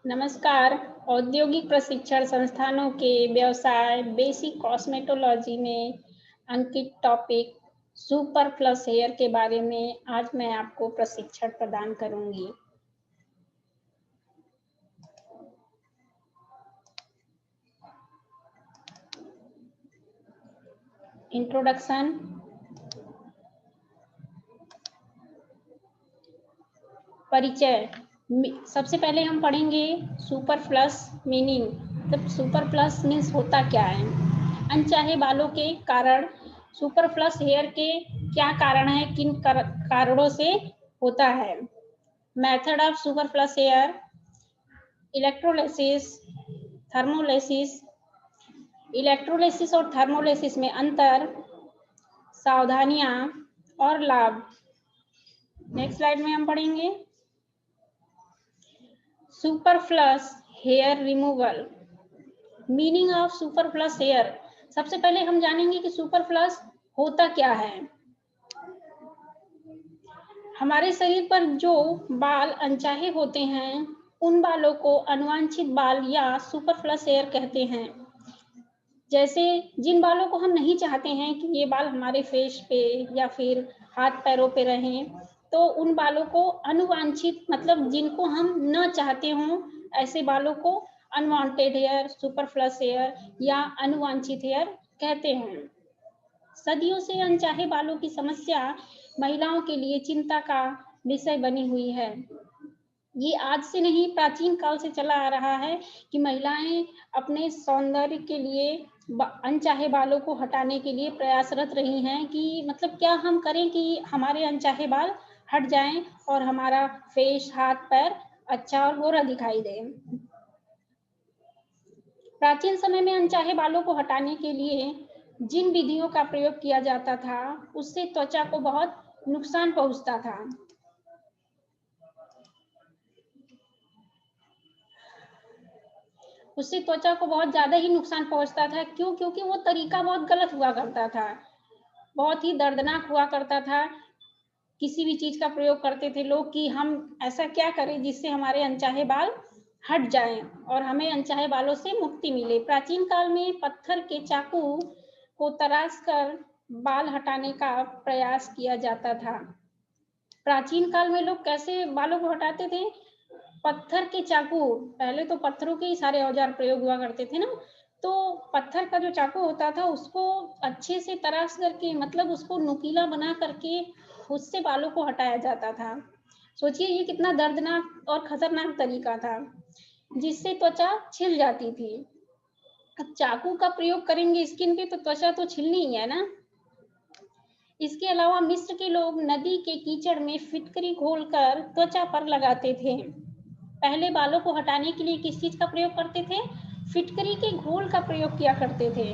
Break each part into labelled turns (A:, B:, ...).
A: नमस्कार। औद्योगिक प्रशिक्षण संस्थानों के व्यवसाय बेसिक कॉस्मेटोलॉजी में अंकित टॉपिक सुपरफ्लस हेयर के बारे में आज मैं आपको प्रशिक्षण प्रदान करूंगी। इंट्रोडक्शन। परिचय। सबसे पहले हम पढ़ेंगे सुपरफ्लस मीनिंग। मतलब सुपरफ्लस मीन्स होता क्या है। अनचाहे बालों के कारण सुपरफ्लस हेयर के क्या कारण है, किन कारणों से होता है। Method of superfluous hair, electrolysis, thermolysis. Electrolysis और थर्मोलिसिस में अंतर, सावधानियां और लाभ। नेक्स्ट स्लाइड में हम पढ़ेंगे superfluous hair removal. Meaning of superfluous hair. सबसे पहले हम जानेंगे कि सुपरफ्लस होता क्या है। हमारे शरीर पर जो बाल अनचाहे होते हैं उन बालों को अनुवांछित बाल या सुपरफ्लस हेयर कहते हैं। जैसे जिन बालों को हम नहीं चाहते हैं कि ये बाल हमारे फेस पे या फिर हाथ पैरों पे रहें, तो उन बालों को अनुवांछित मतलब जिनको हम न चाहते हों ऐसे बालों को अनवांटेड हेयर, सुपरफ्लस हेयर या अनुवांछित हेयर कहते हैं। सदियों से अनचाहे बालों की समस्या महिलाओं के लिए चिंता का विषय बनी हुई है। ये आज से नहीं, प्राचीन काल से चला आ रहा है कि महिलाएं अपने सौंदर्य के लिए अनचाहे बालों को हटाने के लिए प्रयासरत रही हैं कि मतलब क्या हम करें कि हमारे अनचाहे बाल हट जाएं और हमारा फेस, हाथ पैर अच्छा और गोरा दिखाई दे। प्राचीन समय में अनचाहे बालों को हटाने के लिए जिन विधियों का प्रयोग किया जाता था उससे त्वचा को बहुत नुकसान पहुंचता था। उससे त्वचा को बहुत ज्यादा ही नुकसान पहुंचता था। क्यों? क्योंकि वो तरीका बहुत गलत हुआ करता था, बहुत ही दर्दनाक हुआ करता था। किसी भी चीज का प्रयोग करते थे लोग कि हम ऐसा क्या करें जिससे हमारे अनचाहे बाल हट जाएं और हमें अनचाहे बालों से मुक्ति मिले। प्राचीन काल में पत्थर के चाकू को तराश कर बाल हटाने का प्रयास किया जाता था। प्राचीन काल में लोग कैसे बालों को हटाते थे? पत्थर के चाकू। पहले तो पत्थरों के ही सारे औजार प्रयोग हुआ करते थे ना, तो पत्थर का जो चाकू होता था उसको अच्छे से तराश करके मतलब उसको नुकीला बना करके उससे बालों को हटाया जाता था। सोचिए ये कितना दर्दनाक और खतरनाक तरीका था जिससे त्वचा छिल जाती थी। अब चाकू का प्रयोग करेंगे स्किन पे तो त्वचा तो छिलनी ही है ना। इसके अलावा मिस्र के लोग नदी के कीचड़ में फिटकरी घोलकर त्वचा पर लगाते थे। पहले बालों को हटाने के लिए किस चीज का प्रयोग करते थे? फिटकरी के घोल का प्रयोग किया करते थे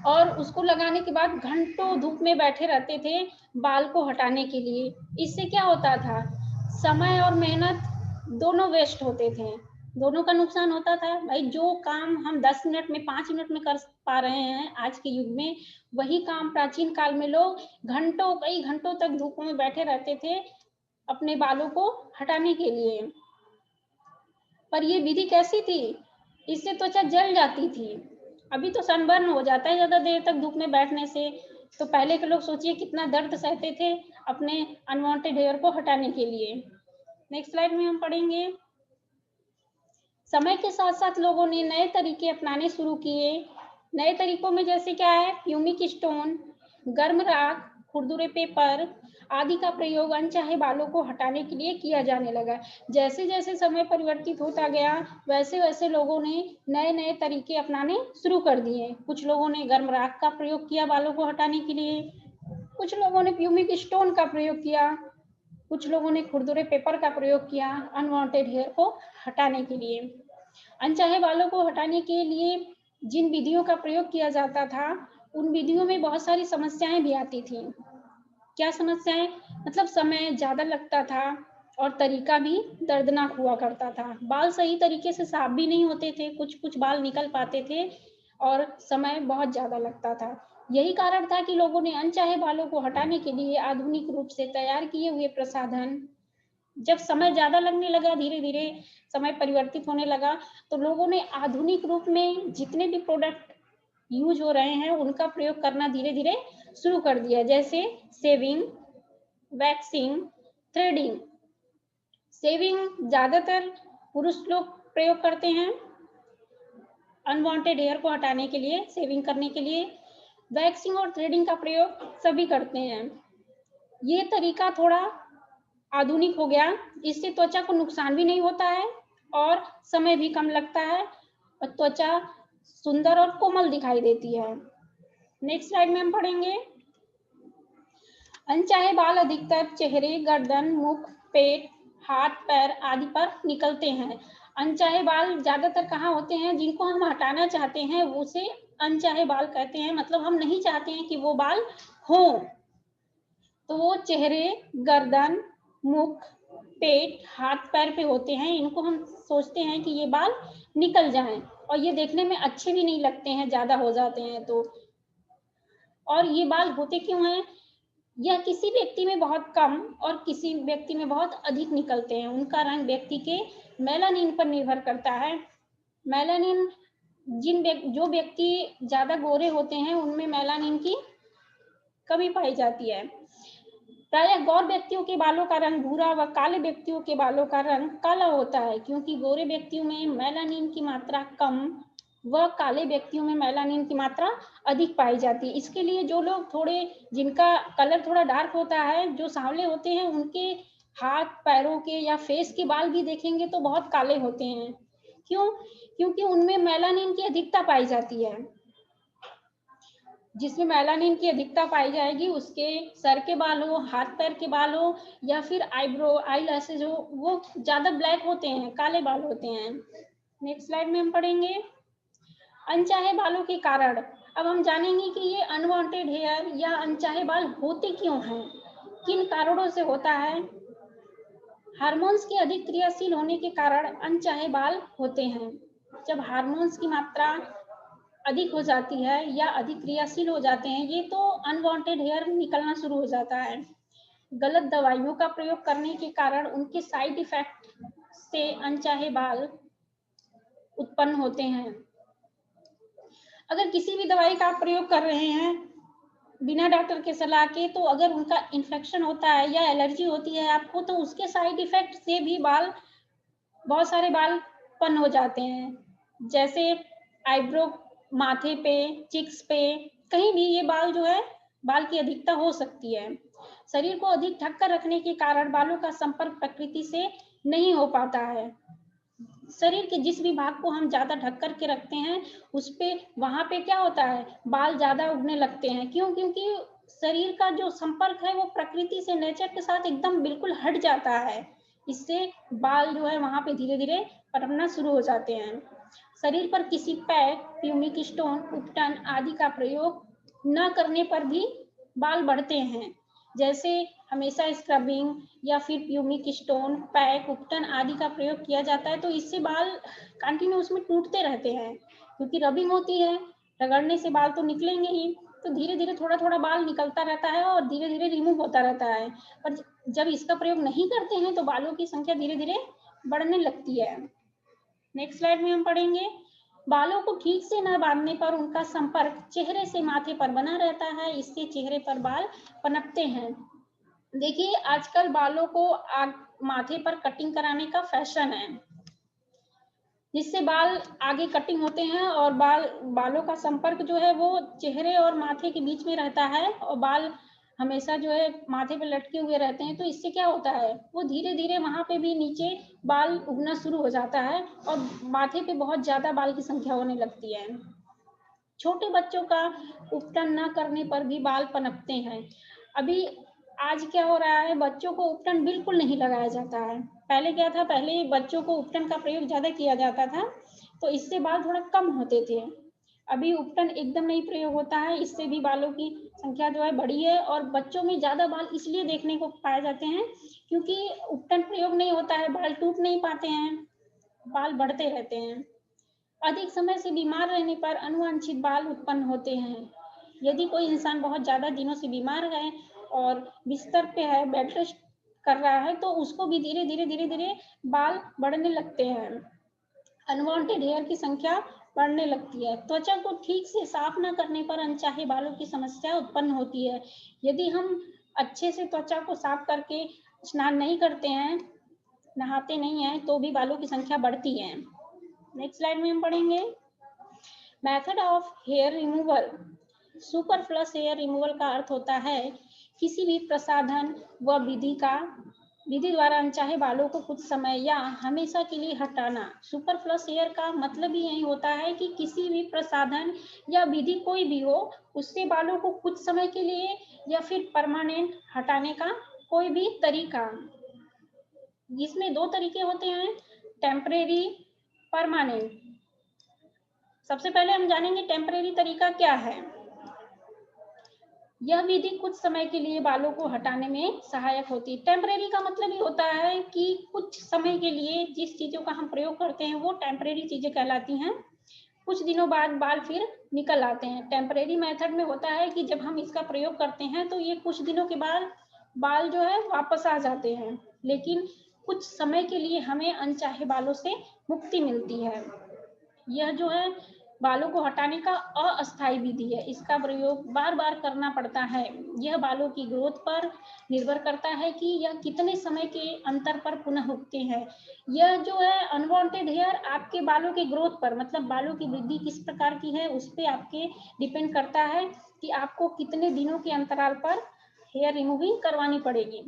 A: और उसको लगाने के बाद घंटों धूप में बैठे रहते थे बाल को हटाने के लिए। इससे क्या होता था? समय और मेहनत दोनों वेस्ट होते थे, दोनों का नुकसान होता था। भाई जो काम हम 10 मिनट में, 5 मिनट में कर पा रहे हैं आज के युग में, वही काम प्राचीन काल में लोग घंटों, कई घंटों तक धूप में बैठे रहते थे अपने बालों को हटाने के लिए। पर ये विधि कैसी थी? इससे त्वचा जल जाती थी। अभी तो सनबर्न हो जाता है ज्यादा देर तक धूप में बैठने से। तो पहले के लोग सोचिए कितना दर्द सहते थे अपने अनवांटेड हेयर को हटाने के लिए। नेक्स्ट स्लाइड में हम पढ़ेंगे समय के साथ साथ लोगों ने नए तरीके अपनाने शुरू किए। नए तरीकों में जैसे क्या है? प्यूमिक स्टोन, गर्म राख, खुरदुरे पेपर आदि का प्रयोग अनचाहे बालों को हटाने के लिए किया जाने लगा। जैसे जैसे समय परिवर्तित होता गया वैसे वैसे लोगों ने नए नए तरीके अपनाने शुरू कर दिए। कुछ लोगों ने गर्म राख का प्रयोग किया बालों को हटाने के लिए, कुछ लोगों ने प्यूमिक स्टोन का प्रयोग किया, कुछ लोगों ने खुरदुरे पेपर का प्रयोग किया अनवांटेड हेयर को हटाने के लिए। अनचाहे बालों को हटाने के लिए जिन विधियों का प्रयोग किया जाता था उन विधियों में बहुत सारी समस्याएं भी आती थी। क्या समस्याएं? मतलब समय ज्यादा लगता था और तरीका भी दर्दनाक हुआ करता था। बाल सही तरीके से साफ भी नहीं होते थे, कुछ कुछ बाल निकल पाते थे और समय बहुत ज्यादा लगता था। यही कारण था कि लोगों ने अनचाहे बालों को हटाने के लिए आधुनिक रूप से तैयार किए हुए प्रसाधन जब समय ज्यादा लगने लगा, धीरे धीरे समय परिवर्तित होने लगा, तो लोगों ने आधुनिक रूप में जितने भी प्रोडक्ट यूज हो रहे हैं उनका प्रयोग करना धीरे धीरे शुरू कर दिया, जैसे शेविंग, वैक्सिंग, थ्रेडिंग। शेविंग ज्यादातर पुरुष लोग प्रयोग करते हैं अनवांटेड हेयर को हटाने के लिए, शेविंग करने के लिए। वैक्सिंग और थ्रेडिंग का प्रयोग सभी करते हैं। ये तरीका थोड़ा आधुनिक हो गया, इससे त्वचा को नुकसान भी नहीं होता है और समय भी कम लगता है और त्वचा सुंदर और कोमल दिखाई देती है। नेक्स्ट स्लाइड में हम पढ़ेंगे, अनचाहे बाल अधिकतर चेहरे, गर्दन, मुख, पेट, हाथ, पैर आदि पर निकलते हैं। अनचाहे बाल ज्यादातर कहाँ होते हैं? जिनको हम हटाना चाहते हैं उसे अनचाहे बाल कहते हैं, मतलब हम नहीं चाहते हैं कि वो बाल हों। तो वो चेहरे, गर्दन, मुख, पेट, हाथ, पैर पे होते हैं। इनको हम सोचते हैं कि ये बाल निकल जाएं और ये देखने में अच्छे भी नहीं लगते हैं, ज्यादा हो जाते हैं तो। और ये बाल होते क्यों हैं? यह किसी व्यक्ति में बहुत कम और किसी व्यक्ति में बहुत अधिक निकलते हैं। उनका रंग व्यक्ति के मेलानिन पर निर्भर करता है। मेलानिन जो व्यक्ति ज्यादा गोरे होते हैं उनमें मेलानिन की कमी पाई जाती है। प्रायः गौर व्यक्तियों के बालों का रंग भूरा व काले व्यक्तियों के बालों का रंग काला होता है, क्योंकि गोरे व्यक्तियों में मेलानिन की मात्रा कम व काले व्यक्तियों में मेलानिन की मात्रा अधिक पाई जाती है। इसके लिए जो लोग जिनका कलर थोड़ा डार्क होता है, जो सांवले होते हैं, उनके हाथ पैरों के या फेस के बाल भी देखेंगे तो बहुत काले होते हैं। क्यों? क्योंकि उनमें मेलानिन की अधिकता पाई जाती है। जिसमें मेलानिन की अधिकता पाई जाएगी उसके सर के बाल हो, हाथ पैर के बाल हो या फिर आईब्रो, आई लैशेज हो, वो ज्यादा ब्लैक होते हैं, काले बाल होते हैं। नेक्स्ट स्लाइड में हम पढ़ेंगे अनचाहे बालों के कारण। अब हम जानेंगे कि ये अनवांटेड हेयर या अनचाहे बाल होते क्यों हैं, किन कारणों से होता है। हार्मोन्स के अधिक क्रियाशील होने के कारण अनचाहे बाल होते हैं। जब हार्मोन्स की मात्रा अधिक हो जाती है या अधिक क्रियाशील हो जाते हैं, ये तो अनवांटेड हेयर निकलना शुरू हो जाता है। गलत दवाइयों का प्रयोग करने के कारण उनके साइड इफेक्ट से अनचाहे बाल उत्पन्न होते हैं। अगर किसी भी दवाई का आप प्रयोग कर रहे हैं बिना डॉक्टर के सलाह के, तो अगर उनका इन्फेक्शन होता है या एलर्जी होती है आपको, तो उसके साइड इफेक्ट से भी बहुत सारे बाल उत्पन्न हो जाते हैं। जैसे आईब्रो, माथे पे, चिक्स पे, कहीं भी ये बाल की अधिकता हो सकती है। शरीर को अधिक ढककर रखने के कारण बालों का संपर्क प्रकृति से नहीं हो पाता है। शरीर के जिस भी भाग को हम ज्यादा ढक करके रखते हैं वहां पे क्या होता है, बाल ज्यादा उगने लगते हैं। क्यों? क्योंकि शरीर का जो संपर्क है वो प्रकृति से, नेचर के साथ एकदम बिल्कुल हट जाता है। इससे बाल वहां पे धीरे धीरे पनपना शुरू हो जाते हैं। शरीर पर किसी पैक, प्यूमिक स्टोन, उपटन आदि का प्रयोग न करने पर भी बाल बढ़ते हैं। जैसे हमेशा स्क्रबिंग या फिर प्यूमिक स्टोन, पैक, उपटन आदि का प्रयोग किया जाता है तो इससे बाल कंटिन्यू उसमें टूटते रहते हैं, क्योंकि रबिंग होती है, रगड़ने से बाल तो निकलेंगे ही, तो धीरे धीरे थोड़ा थोड़ा बाल निकलता रहता है और धीरे धीरे रिमूव होता रहता है। पर जब इसका प्रयोग नहीं करते हैं तो बालों की संख्या धीरे धीरे बढ़ने लगती है। नेक्स्ट स्लाइड में हम पढ़ेंगे बालों को ठीक से न बांधने पर उनका संपर्क चेहरे से माथे पर बना रहता है, इससे चेहरे पर बाल पनपते हैं। देखिए आजकल बालों को माथे पर कटिंग कराने का फैशन है, जिससे बाल आगे कटिंग होते हैं और बालों का संपर्क वो चेहरे और माथे के बीच में रहता है और बाल हमेशा माथे पे लटके हुए रहते हैं। तो इससे क्या होता है, वो धीरे धीरे वहां पे भी नीचे बाल उगना शुरू हो जाता है और माथे पे बहुत ज्यादा बाल की संख्या होने लगती है। छोटे बच्चों का उपटन न करने पर भी बाल पनपते हैं। अभी आज क्या हो रहा है, बच्चों को उपटन बिल्कुल नहीं लगाया जाता है। पहले क्या था, पहले बच्चों को उपटन का प्रयोग ज्यादा किया जाता था तो इससे बाल थोड़ा कम होते थे। अभी उपटन एकदम नहीं प्रयोग होता है, इससे भी बालों की संख्या बढ़ी है और बच्चों में ज्यादा बाल इसलिए देखने को पाए जाते हैं क्योंकि उपटन प्रयोग नहीं होता है, बाल टूट नहीं पाते हैं, बाल बढ़ते रहते हैं। अधिक समय से बीमार रहने पर अनुवांछित बाल उत्पन्न होते हैं। यदि कोई इंसान बहुत ज्यादा दिनों से बीमार है और बिस्तर पे है, बेड रेस्ट कर रहा है तो उसको भी धीरे धीरे धीरे धीरे बाल बढ़ने लगते हैं, अनवांटेड हेयर की संख्या बढ़ने लगती है। त्वचा को ठीक से साफ न करने पर अनचाहे बालों की समस्या उत्पन्न होती है। यदि हम अच्छे से त्वचा को साफ करके स्नान नहीं करते हैं, नहाते नहीं हैं, तो भी बालों की संख्या बढ़ती है। नेक्स्ट स्लाइड में हम पढ़ेंगे method of hair removal. Superfluous hair removal का अर्थ होता है किसी भी प्रसाधन व विधि द्वारा अनचाहे बालों को कुछ समय या हमेशा के लिए हटाना। सुपरफ्लस हेयर का मतलब ही यही होता है कि किसी भी प्रसाधन या विधि कोई भी हो, उससे बालों को कुछ समय के लिए या फिर परमानेंट हटाने का कोई भी तरीका। इसमें दो तरीके होते हैं, टेम्परेरी, परमानेंट। सबसे पहले हम जानेंगे टेम्परेरी तरीका क्या है। यह विधि कुछ समय के लिए बालों को हटाने में सहायक होती है। टेम्परेरी का मतलब ये होता है कि कुछ समय के लिए जिस चीजों का हम प्रयोग करते हैं वो टेम्परेरी चीजें कहलाती हैं। कुछ दिनों बाद बाल फिर निकल आते हैं। टेम्परेरी मेथड में होता है कि जब हम इसका प्रयोग करते हैं तो ये कुछ दिनों के बाद बाल जो है वापस आ जाते हैं, लेकिन कुछ समय के लिए हमें अनचाहे बालों से मुक्ति मिलती है। यह जो है बालों को हटाने का अस्थायी विधि है। इसका प्रयोग बार बार करना पड़ता है। यह बालों की ग्रोथ पर निर्भर करता है कि यह कितने समय के अंतर पर पुनः उगते हैं। यह जो है अनवांटेड हेयर आपके बालों के ग्रोथ पर, मतलब बालों की वृद्धि किस प्रकार की है उस पर आपके डिपेंड करता है कि आपको कितने दिनों के अंतराल पर हेयर रिमूविंग करवानी पड़ेगी।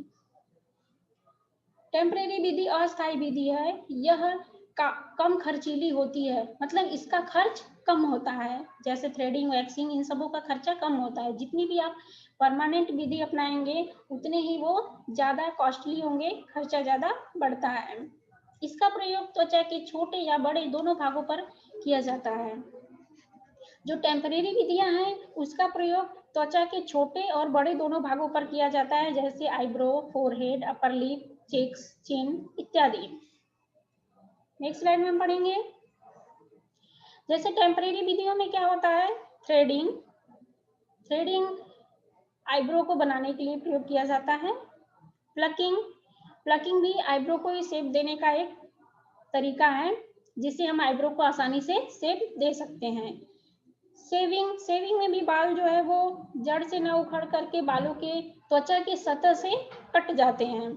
A: टेम्परेरी विधि अस्थायी विधि है। यह कम खर्चीली होती है, मतलब इसका खर्च कम होता है। जैसे थ्रेडिंग, वैक्सिंग, इन सबों का खर्चा कम होता है। जितनी भी आप परमानेंट विधि अपनाएंगे उतने ही वो ज्यादा कॉस्टली होंगे, खर्चा ज्यादा बढ़ता है। इसका प्रयोग त्वचा के छोटे या बड़े दोनों भागों पर किया जाता है। जो टेम्परेरी विधियां हैं उसका प्रयोग त्वचा के छोटे और बड़े दोनों भागों पर किया जाता है, जैसे eyebrow, forehead, upper lip, cheeks, chin इत्यादि। नेक्स्ट स्लाइड में हम पढ़ेंगे जैसे टेम्परेरी विधियों में क्या होता है, थ्रेडिंग। थ्रेडिंग आईब्रो को बनाने के लिए प्रयोग किया जाता है। प्लकिंग, प्लकिंग भी आईब्रो को ही शेप देने का एक तरीका है, जिससे हम आईब्रो को आसानी से शेप दे सकते हैं। सेविंग, सेविंग में भी बाल जो है वो जड़ से न उखड़ करके बालों के त्वचा की सतह से कट जाते हैं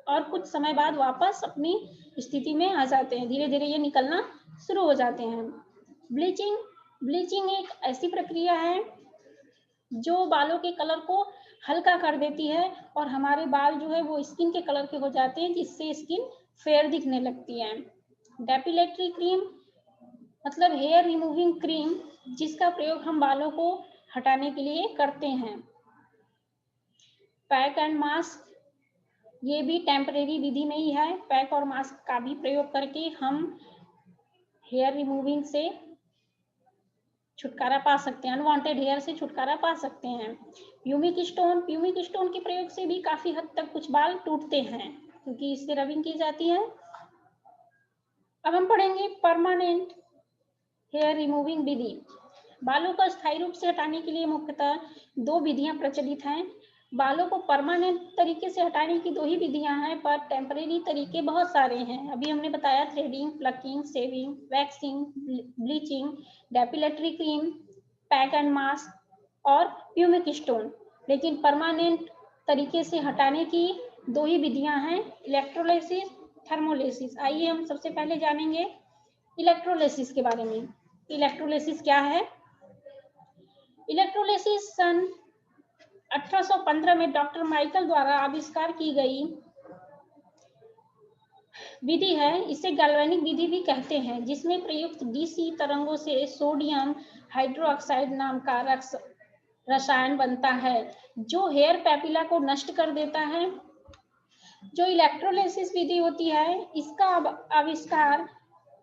A: और कुछ समय बाद वापस अपनी स्थिति में आ जाते हैं। धीरे धीरे ये निकलना शुरू हो जाते हैं। ब्लीचिंग, ब्लीचिंग एक ऐसी प्रक्रिया है जो बालों के कलर को हल्का कर देती है और हमारे बाल जो है वो स्किन के कलर के हो जाते हैं, जिससे स्किन फेयर दिखने लगती है। डेपिलेटरी क्रीम मतलब हेयर रिमूविंग क्रीम, जिसका प्रयोग हम बालों को हटाने के लिए करते हैं। पैक एंड मास्क, ये भी टेम्परेरी विधि में ही है। पैक और मास्क का भी प्रयोग करके हम हेयर रिमूविंग से छुटकारा पा सकते हैं, अनवांटेड हेयर से छुटकारा पा सकते हैं। प्यूमिक स्टोन, प्यूमिक स्टोन के प्रयोग से भी काफी हद तक कुछ बाल टूटते हैं क्योंकि इससे रबिंग की जाती है। अब हम पढ़ेंगे परमानेंट हेयर रिमूविंग विधि। बालों को स्थायी रूप से हटाने के लिए मुख्यतः दो विधियां प्रचलित हैं। बालों को परमानेंट तरीके से हटाने की दो ही विधियां हैं, पर टेम्परेरी तरीके बहुत सारे हैं। अभी हमने बताया threading, plucking, shaving, waxing, bleaching, depilatory cream, pack and mask और प्यूमिक स्टोन। लेकिन परमानेंट तरीके से हटाने की दो ही विधियां हैं, इलेक्ट्रोलिसिस, थर्मोलिसिस। आइए हम सबसे पहले जानेंगे इलेक्ट्रोलिसिस के बारे में। इलेक्ट्रोलिसिस क्या है? इलेक्ट्रोलिसिस सन 1815 में डॉक्टर माइकल द्वारा आविष्कार की गई विधि है। इसे गैल्वेनिक विधि भी कहते हैं, जिसमें प्रयुक्त डीसी तरंगों से सोडियम हाइड्रोक्साइड नाम का रसायन बनता है, जो हेयर पैपिला को नष्ट कर देता है। जो इलेक्ट्रोलिसिस विधि होती है, इसका आविष्कार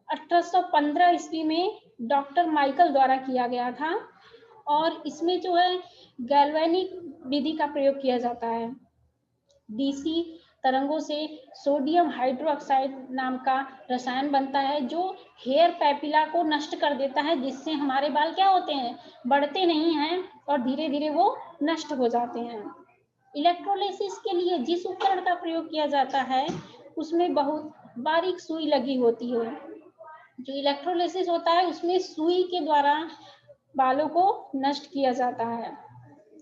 A: 1815 ईस्वी में डॉक्टर माइकल द्वारा किया गया था और इसमें जो है गैल्वेनिक विधि का प्रयोग किया जाता है। डीसी तरंगों से सोडियम हाइड्रोक्साइड नाम का रसायन बनता है, जो हेयर पैपिला को नष्ट कर देता है, जिससे हमारे बाल क्या होते हैं, बढ़ते नहीं हैं और धीरे धीरे वो नष्ट हो जाते हैं। इलेक्ट्रोलिसिस के लिए जिस उपकरण का प्रयोग किया जाता है उसमें बहुत बारीक सुई लगी होती है। जो इलेक्ट्रोलिसिस होता है उसमें सुई के द्वारा बालों को नष्ट किया जाता है,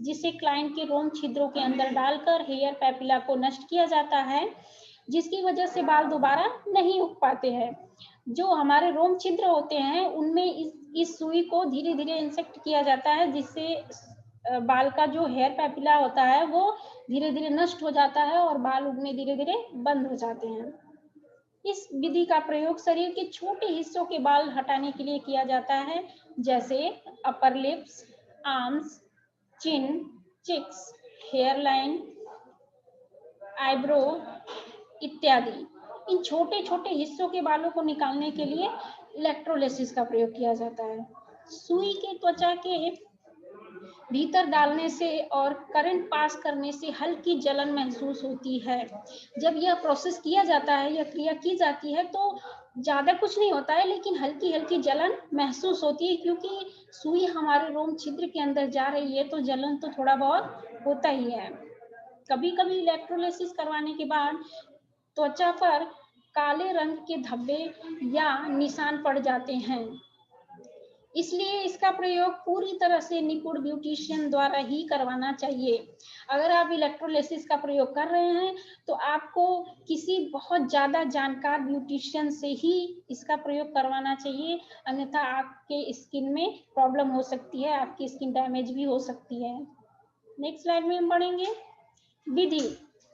A: जिसे क्लाइंट के रोम छिद्रों के अंदर डालकर हेयर पैपिला को नष्ट किया जाता है, जिसकी वजह से बाल दोबारा नहीं उग पाते हैं। जो हमारे रोम छिद्र होते हैं उनमें इस सुई को धीरे धीरे इंसेक्ट किया जाता है, जिससे बाल का जो हेयर पैपिला होता है वो धीरे धीरे नष्ट हो जाता है और बाल उगने धीरे धीरे बंद हो जाते हैं। इस विधि का प्रयोग शरीर के छोटे हिस्सों के बाल हटाने के लिए किया जाता है, जैसे अपर लिप्स, आर्म्स, चिन, चिक्स, हेयर लाइन, आईब्रो इत्यादि। इन छोटे छोटे हिस्सों के बालों को निकालने के लिए इलेक्ट्रोलिसिस का प्रयोग किया जाता है। सुई के त्वचा के भीतर डालने से और करंट पास करने से हल्की जलन महसूस होती है। जब यह प्रोसेस किया जाता है, यह क्रिया की जाती है तो ज्यादा कुछ नहीं होता है, लेकिन हल्की हल्की जलन महसूस होती है, क्योंकि सुई हमारे रोम छिद्र के अंदर जा रही है तो जलन तो थोड़ा बहुत होता ही है। कभी कभी इलेक्ट्रोलिसिस करवाने के बाद त्वचा पर काले रंग के धब्बे या निशान पड़ जाते हैं, इसलिए इसका प्रयोग पूरी तरह से निपुण ब्यूटिशियन द्वारा ही करवाना चाहिए। अगर आप इलेक्ट्रोलिसिस का प्रयोग कर रहे हैं तो आपको किसी बहुत ज्यादा जानकार ब्यूटिशियन से ही इसका प्रयोग करवाना चाहिए, अन्यथा आपके स्किन में प्रॉब्लम हो सकती है, आपकी स्किन डैमेज भी हो सकती है। नेक्स्ट स्लाइड में हम पढ़ेंगे विधि।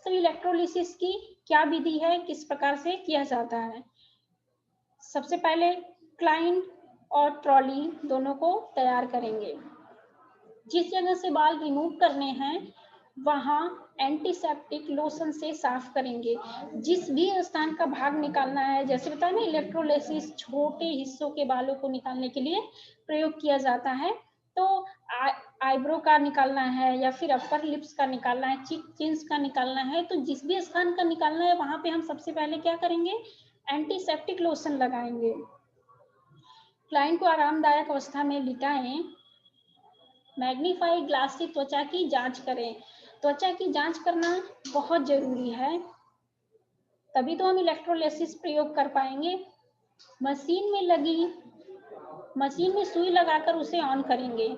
A: तो इलेक्ट्रोलिसिस की क्या विधि है, किस प्रकार से किया जाता है। सबसे पहले क्लाइंट और ट्रॉली दोनों को तैयार करेंगे। जिस जगह से बाल रिमूव करने हैं वहां एंटीसेप्टिक लोशन से साफ करेंगे। जिस भी स्थान का भाग निकालना है, जैसे बताया ना इलेक्ट्रोलिसिस छोटे हिस्सों के बालों को निकालने के लिए प्रयोग किया जाता है, तो आईब्रो का निकालना है या फिर अपर लिप्स का निकालना है, चिन्स का निकालना है, तो जिस भी स्थान का निकालना है वहां पे हम सबसे पहले क्या करेंगे, एंटीसेप्टिक लोशन लगाएंगे। क्लाइंट को आरामदायक अवस्था में लिटाएं। मैग्नीफाई ग्लास से त्वचा की जांच करें। त्वचा की जांच करना बहुत जरूरी है, तभी तो हम इलेक्ट्रोलिसिस प्रयोग कर पाएंगे। मशीन में सुई लगाकर उसे ऑन करेंगे।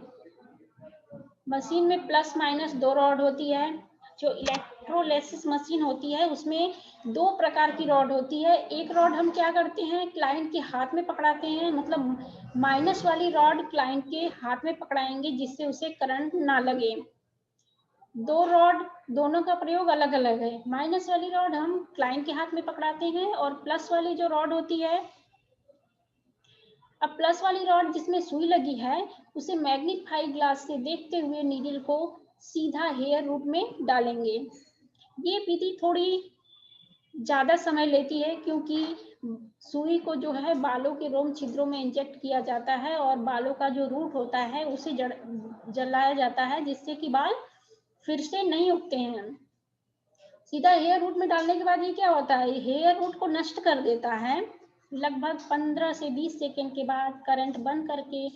A: मशीन में प्लस माइनस 2 रॉड होती है। जो इलेक्ट्रोलिसिस मशीन होती है उसमें 2 प्रकार की रॉड होती है। एक रॉड हम क्या करते हैं, क्लाइंट के हाथ में पकड़ाते हैं, मतलब माइनस वाली रॉड क्लाइंट के हाथ में पकड़ाएंगे जिससे उसे करंट ना लगे। 2 रॉड दोनों का प्रयोग अलग अलग है। माइनस वाली रॉड हम क्लाइंट के हाथ में पकड़ाते हैं और प्लस वाली जो रॉड होती है, अब प्लस वाली रॉड जिसमें सुई लगी है उसे मैग्नीफाई ग्लास से देखते हुए नीडल को सीधा हेयर रूट में डालेंगे। ये विधि थोड़ी ज्यादा समय लेती है, क्योंकि सुई को जो है बालों के रोम छिद्रों में इंजेक्ट किया जाता है और बालों का जो रूट होता है उसे जलाया जाता है, जिससे कि बाल फिर से नहीं उगते हैं। सीधा हेयर रूट में डालने के बाद ये क्या होता है, हेयर रूट को नष्ट कर देता है। लगभग 15 से 20 सेकंड के बाद करंट बंद करके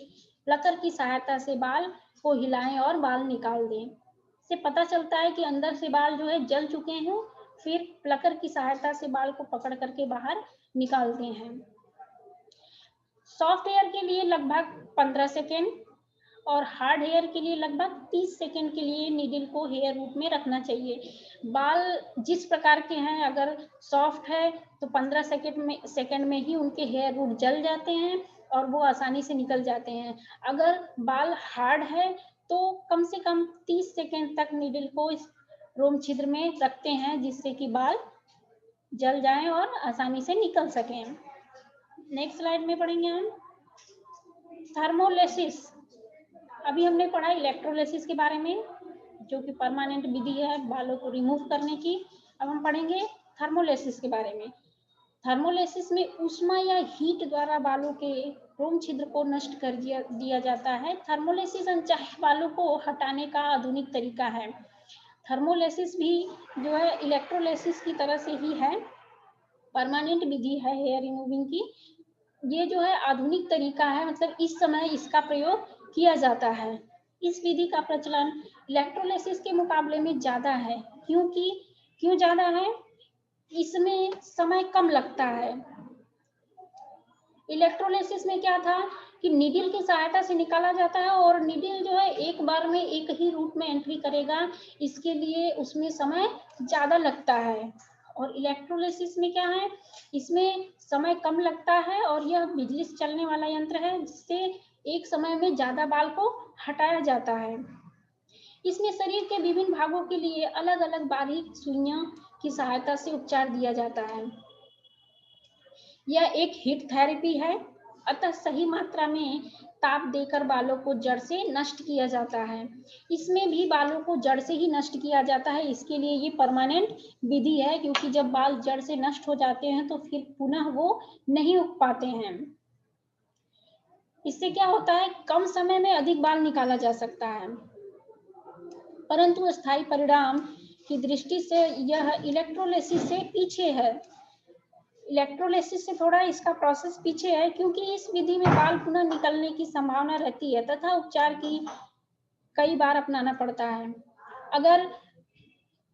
A: प्लकर की सहायता से बाल को हिलाएं और बाल निकाल दें। इससे पता चलता है कि अंदर से बाल जो है जल चुके हैं। फिर प्लकर की सहायता से बाल को पकड़ करके बाहर निकालते हैं। सॉफ्ट हेयर के लिए लगभग 15 सेकेंड और हार्ड हेयर के लिए लगभग 30 सेकेंड के लिए नीडल को हेयर रूट में रखना चाहिए। बाल जिस प्रकार के हैं, अगर सॉफ्ट है तो 15 सेकेंड में ही उनके हेयर रूट जल जाते हैं और वो आसानी से निकल जाते हैं। अगर बाल हार्ड है तो कम से कम 30 सेकेंड तक नीडल को इस रोम छिद्र में रखते हैं, जिससे कि बाल जल जाएं और आसानी से निकल सकें। नेक्स्ट स्लाइड में पढ़ेंगे हम थर्मोलिसिस। अभी हमने पढ़ा इलेक्ट्रोलिसिस के बारे में, जो कि परमानेंट विधि है बालों को रिमूव करने की। अब हम पढ़ेंगे थर्मोलिसिस के बारे में। थर्मोलिसिस में ऊष्मा या हीट द्वारा बालों के रोम छिद्र को नष्ट कर दिया जाता है। थर्मोलिसिस अनचाहे बालों को हटाने का आधुनिक तरीका है। थर्मोलिसिस भी जो है इलेक्ट्रोलिसिस की तरह से ही है, परमानेंट विधि है हेयर रिमूविंग की। ये जो है आधुनिक तरीका है, मतलब इस समय इसका प्रयोग किया जाता है। इस विधि का प्रचलन इलेक्ट्रोलिसिस के मुकाबले में ज्यादा है। क्यों ज्यादा है? इसमें समय कम लगता है। इलेक्ट्रोलिसिस में क्या था कि नीडल की सहायता से निकाला जाता है और नीडल जो है एक बार में एक ही रूट में एंट्री करेगा, इसके लिए उसमें समय ज्यादा लगता है। और इलेक्ट्रोलिसिस में क्या है, इसमें समय कम लगता है और यह बिजली से चलने वाला यंत्र है जिससे एक समय में ज्यादा बाल को हटाया जाता है। इसमें शरीर के विभिन्न भागों के लिए अलग अलग बारीक सुइयों की सहायता से उपचार दिया जाता है। यह एक हीट थेरेपी है, अतः सही मात्रा में ताप देकर बालों को जड़ से नष्ट किया जाता है। इसमें भी बालों को जड़ से ही नष्ट किया जाता है, इसके लिए ये परमानेंट विधि है, क्योंकि जब बाल जड़ से नष्ट हो जाते हैं तो फिर पुनः वो नहीं उग पाते हैं। इससे क्या होता है, कम समय में अधिक बाल निकाला जा सकता है, परंतु स्थायी परिणाम की दृष्टि से यह इलेक्ट्रोलिसिस से पीछे है। इलेक्ट्रोलिसिस से थोड़ा इसका प्रोसेस पीछे है, क्योंकि इस विधि में बाल पुनः निकलने की संभावना रहती है तथा उपचार की कई बार अपनाना पड़ता है। अगर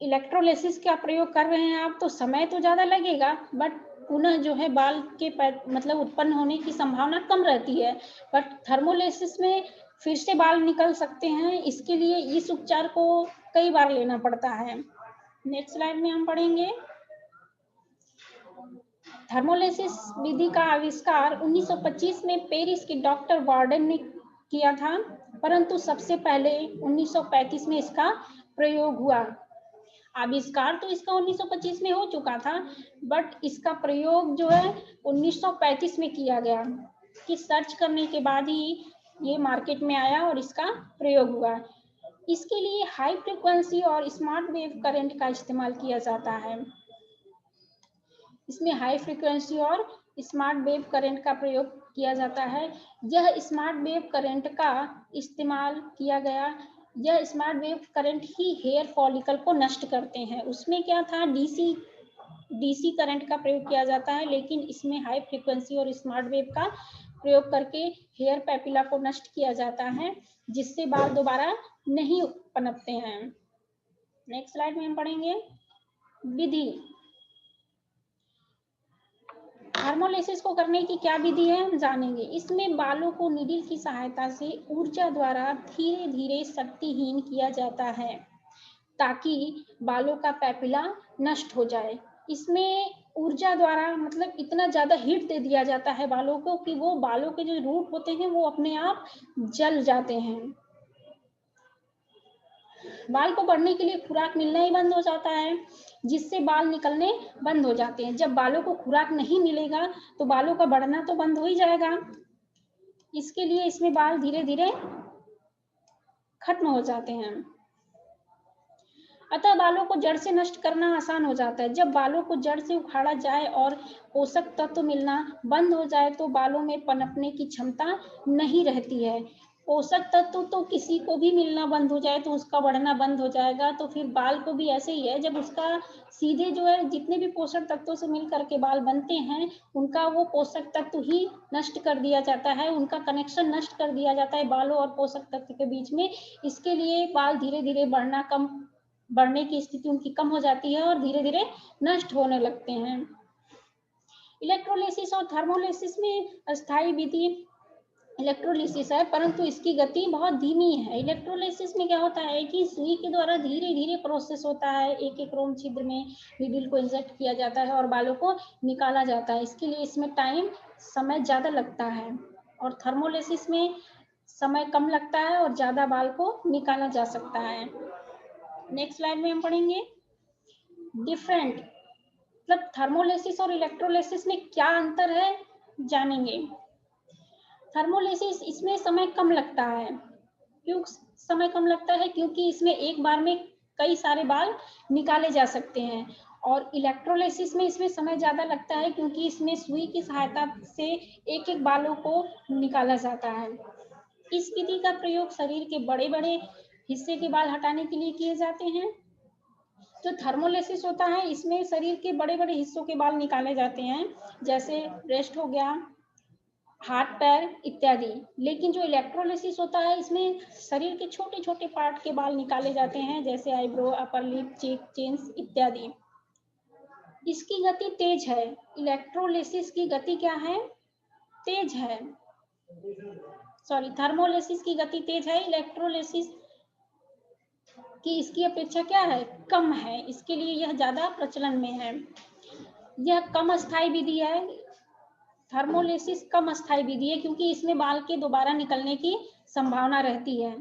A: इलेक्ट्रोलिसिस का प्रयोग कर रहे हैं आप तो समय तो ज्यादा लगेगा, बट पुनः जो है बाल के मतलब उत्पन्न होने की संभावना कम रहती है। बट थर्मोलिसिस में फिर से बाल निकल सकते हैं, इसके लिए इस उपचार को कई बार लेना पड़ता है। नेक्स्ट स्लाइड में हम पढ़ेंगे। थर्मोलिसिस विधि का आविष्कार 1925 में पेरिस के डॉक्टर वार्डन ने किया था, परंतु सबसे पहले 1935 में इसका प्रयोग हुआ। आविष्कार तो इसका 1925 में हो चुका था, बट इसका प्रयोग जो है 1935 में किया गया, कि सर्च करने के बाद ही ये मार्केट में आया और इसका प्रयोग हुआ। इसके लिए हाई फ्रीक्वेंसी और स्मार्ट वेव करंट का इस्तेमाल किया जाता है। इसमें हाई फ्रीक्वेंसी और स्मार्ट वेव करंट का प्रयोग किया जाता है। यह स्मार्ट वेव करंट का इस्तेमाल किया गया, यह स्मार्ट वेव करंट ही हेयर फॉलिकल को नष्ट करते हैं। उसमें क्या था, डीसी करंट का प्रयोग किया जाता है, लेकिन इसमें हाई फ्रीक्वेंसी और स्मार्ट वेव का प्रयोग करके हेयर पैपिला को नष्ट किया जाता है, जिससे बाल दोबारा नहीं पनपते हैं। नेक्स्ट स्लाइड में हम पढ़ेंगे विधि। थर्मोलिसिस को करने की क्या विधि है हम जानेंगे। इसमें बालों को नीडल की सहायता से ऊर्जा द्वारा धीरे धीरे शक्तिहीन किया जाता है ताकि बालों का पैपिला नष्ट हो जाए। इसमें ऊर्जा द्वारा मतलब इतना ज्यादा हीट दे दिया जाता है बालों को कि वो बालों के जो रूट होते हैं वो अपने आप जल जाते हैं। बाल को बढ़ने के लिए खुराक मिलना ही बंद हो जाता है, जिससे बाल निकलने बंद हो जाते हैं। जब बालों को खुराक नहीं मिलेगा तो बालों का बढ़ना तो बंद हो ही जाएगा। इसके लिए इसमें बाल धीरे धीरे खत्म हो जाते हैं। अतः बालों को जड़ से नष्ट करना आसान हो जाता है। जब बालों को जड़ से उखाड़ा जाए और पोषक तत्व मिलना बंद हो जाए तो बालों में पनपने की क्षमता नहीं रहती है। पोषक तत्व तो किसी को भी मिलना बंद हो जाए तो उसका बढ़ना बंद हो जाएगा, तो फिर बाल को भी ऐसे ही है। जब उसका सीधे जो है जितने भी पोषक तत्वों से मिल करके बाल बनते हैं उनका वो पोषक तत्व ही नष्ट कर दिया जाता है, उनका कनेक्शन नष्ट कर दिया जाता है बालों और पोषक तत्व के बीच में। इसके लिए बाल धीरे धीरे बढ़ने की स्थिति उनकी कम हो जाती है और धीरे धीरे नष्ट होने लगते हैं। इलेक्ट्रोलिसिस और थर्मोलिसिस में अस्थायी विधि इलेक्ट्रोलिसिस है, परंतु इसकी गति बहुत धीमी है। इलेक्ट्रोलिसिस में क्या होता है कि सुई के द्वारा धीरे धीरे प्रोसेस होता है, एक एक रोम छिद्र में नीडल को इंजेक्ट किया जाता है और बालों को निकाला जाता है। इसके लिए इसमें समय ज्यादा लगता है। और थर्मोलिसिस में समय कम लगता है और ज्यादा बाल को निकाला जा सकता है। नेक्स्ट स्लाइड में हम पढ़ेंगे डिफरेंट, मतलब थर्मोलिसिस और इलेक्ट्रोलिसिस में क्या अंतर है जानेंगे। थर्मोलिसिस इसमें समय कम लगता है। क्यों समय कम लगता है? क्योंकि इसमें एक बार में कई सारे बाल निकाले जा सकते हैं। और इलेक्ट्रोलिसिस में इसमें समय ज्यादा लगता है क्योंकि इसमें सुई की सहायता से एक एक बालों को निकाला जाता है। इस विधि का प्रयोग शरीर के बड़े बड़े हिस्से के बाल हटाने के लिए किए जाते हैं। जो थर्मोलिसिस होता है इसमें शरीर के बड़े बड़े हिस्सों के बाल निकाले जाते हैं, जैसे ब्रेस्ट हो गया, हाथ पैर इत्यादि। लेकिन जो इलेक्ट्रोलिसिस होता है इसमें शरीर के छोटे छोटे पार्ट के बाल निकाले जाते हैं, जैसे आईब्रो, अपर लिप, चीक, चिन्स इत्यादि। इसकी गति तेज है। इलेक्ट्रोलिसिस की गति क्या है? तेज है। सॉरी, थर्मोलिसिस की गति तेज है, इलेक्ट्रोलिसिस की इसकी अपेक्षा क्या है? कम है। इसके लिए यह ज्यादा प्रचलन में है। यह कम स्थायी विधि है। थर्मोलिसिस कम अस्थायी विधि है क्योंकि इसमें बाल के दोबारा निकलने की संभावना रहती है।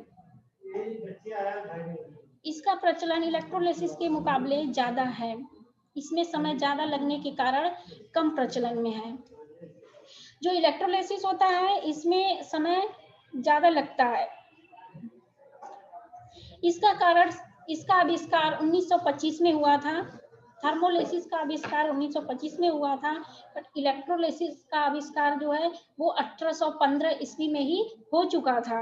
A: इसका प्रचलन इलेक्ट्रोलिसिस के मुकाबले ज्यादा है। इसमें समय ज्यादा लगने के कारण कम प्रचलन में है। जो इलेक्ट्रोलिसिस होता है इसमें समय ज्यादा लगता है। इसका आविष्कार 1925 में हुआ था। थर्मोलिसिस का आविष्कार 1925 में हुआ था, बट इलेक्ट्रोलिसिस का आविष्कार जो है वो 1815 ईस्वी में ही हो चुका था।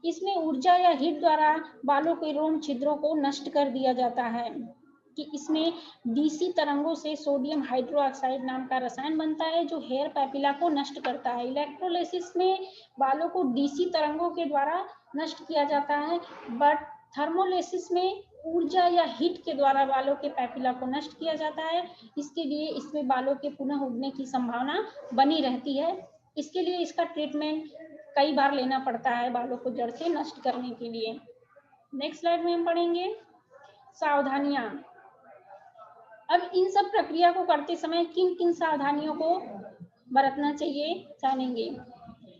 A: इसमें ऊर्जा या हीट द्वारा बालों के रोम छिद्रों को नष्ट कर दिया जाता है। कि इसमें डीसी तरंगों से सोडियम हाइड्रोक्साइड नाम का रसायन बनता है जो हेयर पैपिला को नष्ट करता है। इलेक्ट्रोलिसिस में बालों को डीसी तरंगों के द्वारा नष्ट किया जाता है, बट थर्मोलिसिस में ऊर्जा या हीट के द्वारा बालों के पैपिला को नष्ट किया जाता है। इसके लिए इसमें बालों के पुनः उगने की संभावना बनी रहती है। इसके लिए इसका ट्रीटमेंट कई बार लेना पड़ता है बालों को जड़ से नष्ट करने के लिए। नेक्स्ट स्लाइड में हम पढ़ेंगे सावधानियां। अब इन सब प्रक्रिया को करते समय किन किन सावधानियों को बरतना चाहिए जानेंगे।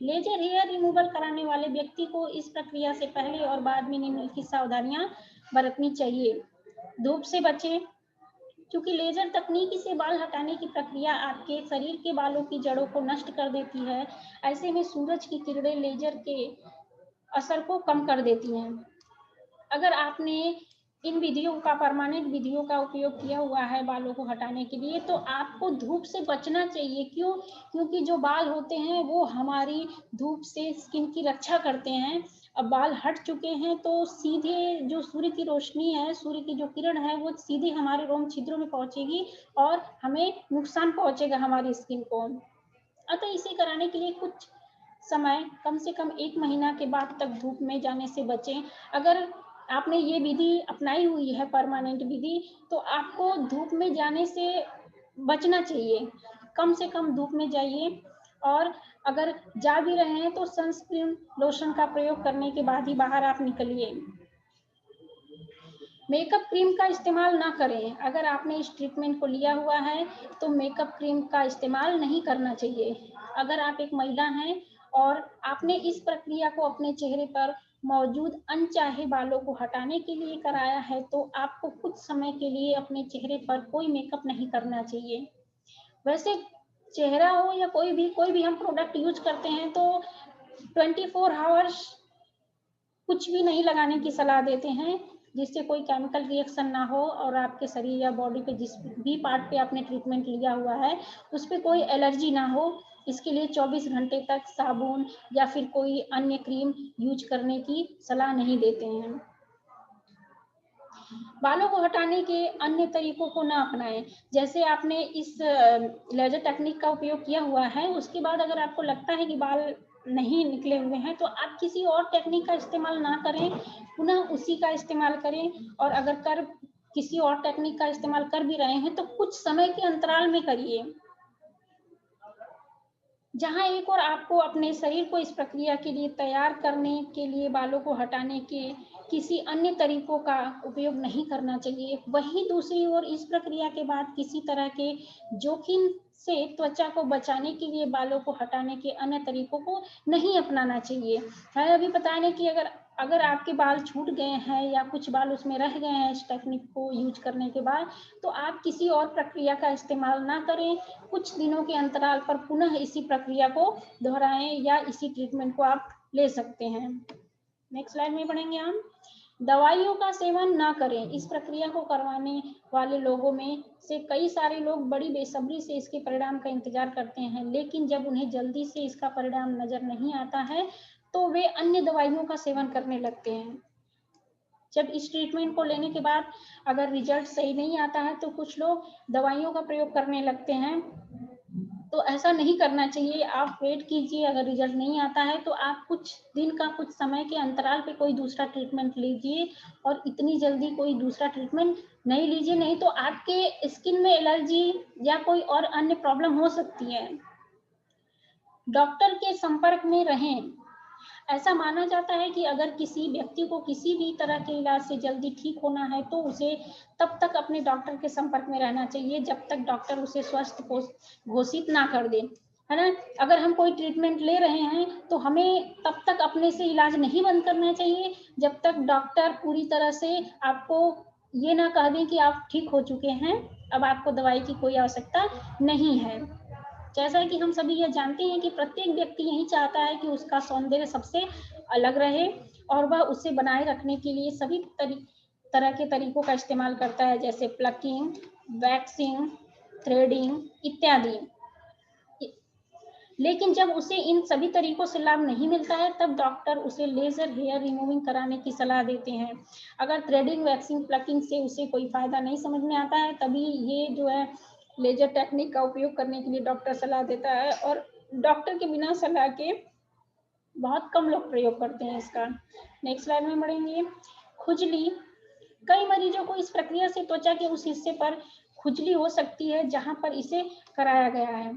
A: लेजर हेयर रिमूवल कराने वाले व्यक्ति को इस प्रक्रिया से पहले और बाद में निम्नलिखित सावधानियां बरतनी चाहिए। धूप से बचें, क्योंकि लेजर तकनीकी से बाल हटाने की प्रक्रिया आपके शरीर के बालों की जड़ों को नष्ट कर देती है। ऐसे में सूरज की किरणें लेजर के असर को कम कर देती हैं। अगर आपने इन विधियों का परमानेंट विधियों का उपयोग किया हुआ है बालों को हटाने के लिए, तो आपको धूप से बचना चाहिए। क्यों? क्योंकि जो बाल होते हैं वो हमारी धूप से स्किन की रक्षा करते हैं। अब बाल हट चुके हैं तो सीधे जो सूर्य की रोशनी है, सूर्य की जो किरण है, वो सीधे हमारे रोम छिद्रों में पहुंचेगी और हमें नुकसान पहुंचेगा हमारी स्किन को। अतः इसे कराने के लिए कुछ समय, कम से कम 1 महीना के बाद तक धूप में जाने से बचें। अगर आपने ये विधि अपनाई हुई है परमानेंट विधि, तो आपको धूप में जाने से बचना चाहिए। कम से कम धूप में जाइए, और अगर जा भी रहे हैं तो सनस्क्रीन लोशन का प्रयोग करने के बाद ही बाहर आप निकलिए। मेकअप क्रीम का इस्तेमाल ना करें। अगर आपने इस ट्रीटमेंट को लिया हुआ है तो मेकअप क्रीम का इस्तेमाल नहीं करना चाहिए। अगर आप एक महिला हैं और आपने इस प्रक्रिया को अपने चेहरे पर मौजूद अनचाहे बालों को हटाने के लिए कराया है, तो आपको कुछ समय के लिए अपने चेहरे पर कोई मेकअप नहीं करना चाहिए। वैसे चेहरा हो या कोई भी हम प्रोडक्ट यूज करते हैं तो 24 आवर्स कुछ भी नहीं लगाने की सलाह देते हैं, जिससे कोई केमिकल रिएक्शन ना हो और आपके शरीर या बॉडी पे जिस भी पार्ट पे आपने ट्रीटमेंट लिया हुआ है उस पे कोई एलर्जी ना हो। इसके लिए 24 घंटे तक साबुन या फिर कोई अन्य क्रीम यूज करने की सलाह नहीं देते हैं। बालों को हटाने के अन्य तरीकों को ना अपनाएं। जैसे आपने इस लेजर टेक्निक का उपयोग किया हुआ है, उसके बाद अगर आपको लगता है कि बाल नहीं निकले हुए हैं, तो आप किसी और टेक्निक का इस्तेमाल ना करें, पुनः उसी का इस्तेमाल करें। और अगर किसी और टेक्निक का इस्तेमाल कर भी रहे हैं तो कुछ समय के अंतराल में करिए। जहां एक और आपको अपने शरीर को इस प्रक्रिया के लिए तैयार करने के लिए बालों को हटाने के किसी अन्य तरीकों का उपयोग नहीं करना चाहिए, वहीं दूसरी ओर इस प्रक्रिया के बाद किसी तरह के जोखिम से त्वचा को बचाने के लिए बालों को हटाने के अन्य तरीकों को नहीं अपनाना चाहिए। मैं अभी बताने कि अगर आपके बाल छूट गए हैं या कुछ बाल उसमें रह गए हैं इस टेक्निक को यूज करने के बाद, तो आप किसी और प्रक्रिया का इस्तेमाल ना करें। कुछ दिनों के अंतराल पर पुनः इसी प्रक्रिया को दोहराएं या इसी ट्रीटमेंट को आप ले सकते हैं। नेक्स्ट स्लाइड में पढ़ेंगे हम। दवाइयों का सेवन ना करें। इस प्रक्रिया को करवाने वाले लोगों में से कई सारे लोग बड़ी बेसब्री से इसके परिणाम का इंतजार करते हैं, लेकिन जब उन्हें जल्दी से इसका परिणाम नजर नहीं आता है तो वे अन्य दवाइयों का सेवन करने लगते हैं। जब इस ट्रीटमेंट को लेने के बाद अगर रिजल्ट सही नहीं आता है तो कुछ लोग दवाइयों का प्रयोग करने लगते हैं। तो ऐसा नहीं करना चाहिए। आप वेट कीजिए, अगर रिजल्ट नहीं आता है तो आप कुछ दिन का, कुछ समय के अंतराल पे कोई दूसरा ट्रीटमेंट लीजिए, और इतनी जल्दी कोई दूसरा ट्रीटमेंट नहीं लीजिए, नहीं तो आपके स्किन में एलर्जी या कोई और अन्य प्रॉब्लम हो सकती है। डॉक्टर के संपर्क में रहें। ऐसा माना जाता है कि अगर किसी व्यक्ति को किसी भी तरह के इलाज से जल्दी ठीक होना है तो उसे तब तक अपने डॉक्टर के संपर्क में रहना चाहिए जब तक डॉक्टर उसे स्वस्थ घोषित ना कर दे, है ना। अगर हम कोई ट्रीटमेंट ले रहे हैं तो हमें तब तक अपने से इलाज नहीं बंद करना चाहिए जब तक डॉक्टर पूरी तरह से आपको ये ना कह दें कि आप ठीक हो चुके हैं, अब आपको दवाई की कोई आवश्यकता नहीं है। जैसा कि हम सभी यह जानते हैं कि प्रत्येक व्यक्ति यही चाहता है कि उसका सौंदर्य सबसे अलग रहे, और वह उसे बनाए रखने के लिए सभी तरह के तरीकों का इस्तेमाल करता है, जैसे प्लकिंग, वैक्सिंग, थ्रेडिंग इत्यादि। लेकिन जब उसे इन सभी तरीकों से लाभ नहीं मिलता है तब डॉक्टर उसे लेजर हेयर रिमूविंग कराने की सलाह देते हैं। अगर थ्रेडिंग, वैक्सिंग, प्लकिंग से उसे कोई फायदा नहीं समझ में आता है तभी ये जो है लेजर टेक्निक का उपयोग करने के लिए डॉक्टर सलाह देता है, और डॉक्टर के बिना सलाह के बहुत कम लोग प्रयोग करते हैं इसका। नेक्स्ट स्लाइड में बढ़ेंगे। खुजली। कई मरीजों को इस प्रक्रिया से त्वचा के उस हिस्से पर खुजली हो सकती है जहां पर इसे कराया गया है।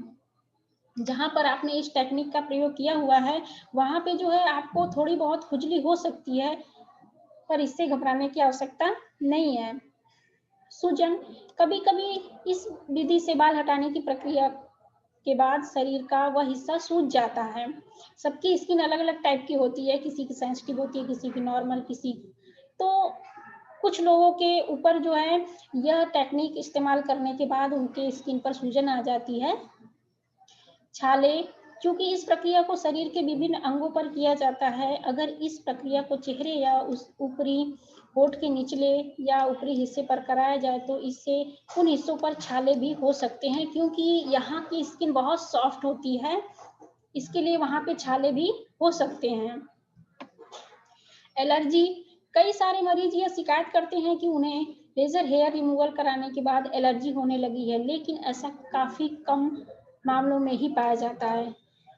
A: जहां पर आपने इस टेक्निक का प्रयोग किया हुआ है वहां पे जो है आपको थोड़ी बहुत खुजली हो सकती है, पर इससे घबराने की आवश्यकता नहीं है। सूजन। कभी कभी इस विधि से बाल हटाने की प्रक्रिया के बाद शरीर का वह हिस्सा सूज जाता है। सबकी स्किन अलग अलग टाइप की होती है, किसी की सेंसिटिव होती है, किसी की नॉर्मल, किसी तो कुछ लोगों के ऊपर जो है यह टेक्निक इस्तेमाल करने के बाद उनके स्किन पर सूजन आ जाती है। छाले। क्योंकि इस प्रक्रिया को शरीर के विभिन्न अंगों पर किया जाता है, अगर इस प्रक्रिया को चेहरे या उस ऊपरी होठ के निचले या ऊपरी हिस्से पर कराया जाए तो इससे उन हिस्सों पर छाले भी हो सकते हैं, क्योंकि यहाँ की स्किन बहुत सॉफ्ट होती है, इसके लिए वहां पे छाले भी हो सकते हैं। एलर्जी। कई सारे मरीज यह शिकायत करते हैं कि उन्हें लेजर हेयर रिमूवल कराने के बाद एलर्जी होने लगी है, लेकिन ऐसा काफी कम मामलों में ही पाया जाता है।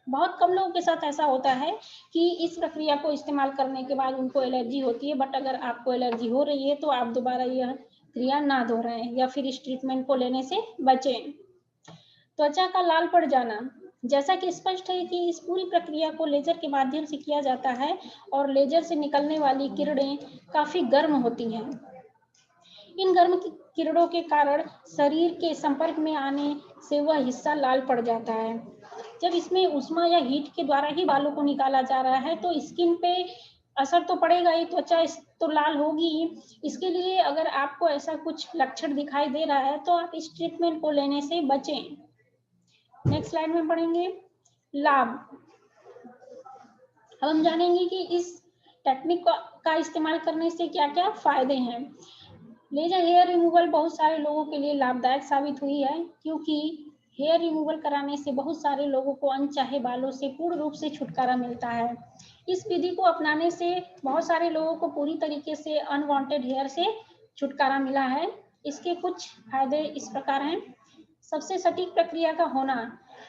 A: बहुत कम लोगों के साथ ऐसा होता है कि इस प्रक्रिया को इस्तेमाल करने के बाद उनको एलर्जी होती है, बट अगर आपको एलर्जी हो रही है तो आप दोबारा यह क्रिया ना दोहराएं या फिर इस ट्रीटमेंट को लेने से बचें। त्वचा का लाल पड़ जाना। जैसा कि स्पष्ट है कि इस पूरी प्रक्रिया को लेजर के माध्यम से किया जाता है और लेजर से निकलने वाली किरणें काफी गर्म होती हैं। इन गर्म किरणों के कारण शरीर के संपर्क में आने से वह हिस्सा लाल पड़ जाता है। जब इसमें ऊष्मा या हीट के द्वारा ही बालों को निकाला जा रहा है तो स्किन पे असर तो पड़ेगा ही, त्वचा तो लाल होगी ही। इसके लिए अगर आपको ऐसा कुछ लक्षण दिखाई दे रहा है तो आप इस ट्रीटमेंट को लेने से बचें। नेक्स्ट स्लाइड में पढ़ेंगे लाभ। अब हम जानेंगे कि इस टेक्निक का इस्तेमाल करने से क्या क्या फायदे हैं। लेजर हेयर रिमूवल बहुत सारे लोगों के लिए लाभदायक साबित हुई है, क्योंकि हेयर रिमूवल कराने से बहुत सारे लोगों को अनचाहे बालों से पूर्ण रूप से छुटकारा मिलता है। इस विधि को अपनाने से बहुत सारे लोगों को पूरी तरीके से अनवांटेड हेयर से छुटकारा मिला है। इसके कुछ फायदे इस प्रकार हैं। सबसे सटीक प्रक्रिया का होना।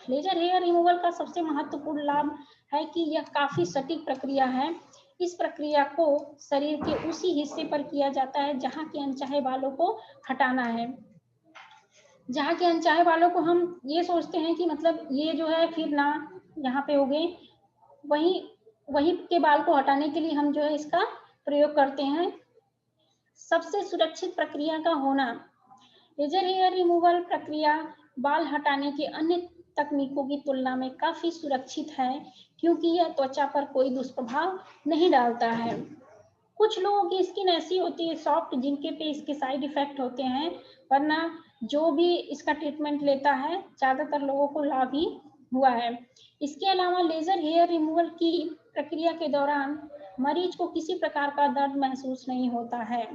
A: लेजर हेयर रिमूवल का सबसे महत्वपूर्ण लाभ है कि यह काफी सटीक प्रक्रिया है। इस प्रक्रिया को शरीर के उसी हिस्से पर किया जाता है जहां के अनचाहे बालों को हटाना है। जहां के अनचाहे बालों को हम ये सोचते हैं कि मतलब ये जो है फिर ना यहाँ पे हो गए, वहीं के बाल को हटाने के लिए हम जो है इसका प्रयोग करते हैं। सबसे सुरक्षित प्रक्रिया का होना। लेजर हेयर रिमूवल प्रक्रिया बाल हटाने के अन्य तकनीकों की तुलना में काफी सुरक्षित है, क्योंकि यह त्वचा पर कोई दुष्प्रभाव नहीं डालता है। कुछ लोगों की स्किन ऐसी होती है सॉफ्ट जिनके पे इसके साइड इफेक्ट होते हैं, वरना जो भी इसका ट्रीटमेंट लेता है ज्यादातर लोगों को लाभ ही हुआ है। इसके अलावा लेजर हेयर रिमूवल की प्रक्रिया के दौरान मरीज को किसी प्रकार का दर्द महसूस नहीं होता है।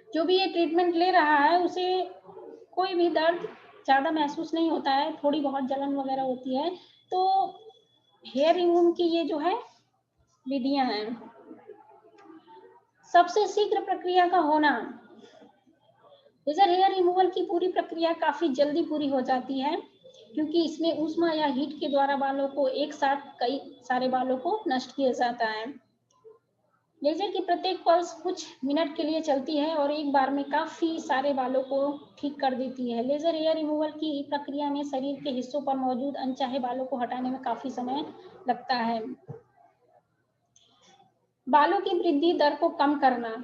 A: जो भी ये ट्रीटमेंट ले रहा है उसे कोई भी दर्द ज्यादा महसूस नहीं होता है, थोड़ी बहुत जलन वगैरह होती है। तो हेयर रिमूव की ये जो है विधियां हैं। सबसे शीघ्र प्रक्रिया का होना। लेजर हेयर रिमूवल की पूरी प्रक्रिया काफी जल्दी पूरी हो जाती है। क्योंकि इसमें ऊष्मा या हीट के द्वारा बालों को एक साथ कई सारे बालों को नष्ट किया जाता है। लेजर की प्रत्येक पल्स कुछ मिनट के लिए चलती है और एक बार में काफी सारे बालों को ठीक कर देती है। लेजर हेयर रिमूवल की प्रक्रिया में शरीर के हिस्सों पर मौजूद अनचाहे बालों को हटाने में काफी समय लगता है। बालों की वृद्धि दर को कम करना।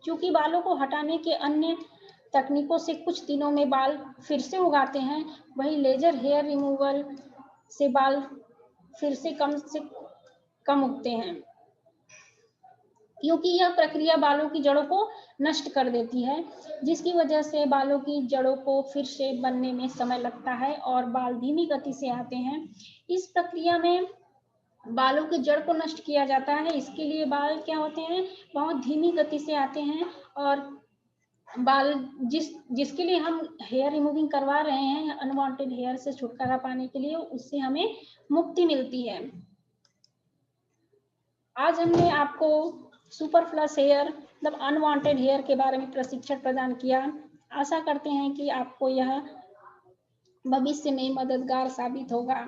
A: चूंकि बालों को हटाने के अन्य तकनीकों से कुछ दिनों में बाल फिर से उगाते हैं, वही लेजर हेयर रिमूवल से बाल फिर से कम उगते हैं, क्योंकि यह प्रक्रिया बालों की जड़ों को नष्ट कर देती है, जिसकी वजह से बालों की जड़ों को फिर से बनने में समय लगता है और बाल धीमी गति से आते हैं। इस प्रक्रिया में बालों की जड़ को नष्ट किया जाता है, इसके लिए बाल क्या होते हैं, बहुत धीमी गति से आते हैं और बाल जिसके लिए हम हेयर रिमूविंग करवा रहे हैं अनवांटेड हेयर से छुटकारा पाने के लिए, उससे हमें मुक्ति मिलती है। आज हमने आपको सुपरफ्लस हेयर मतलब अनवांटेड हेयर के बारे में प्रशिक्षण प्रदान किया। आशा करते हैं कि आपको यह भविष्य में मददगार साबित होगा।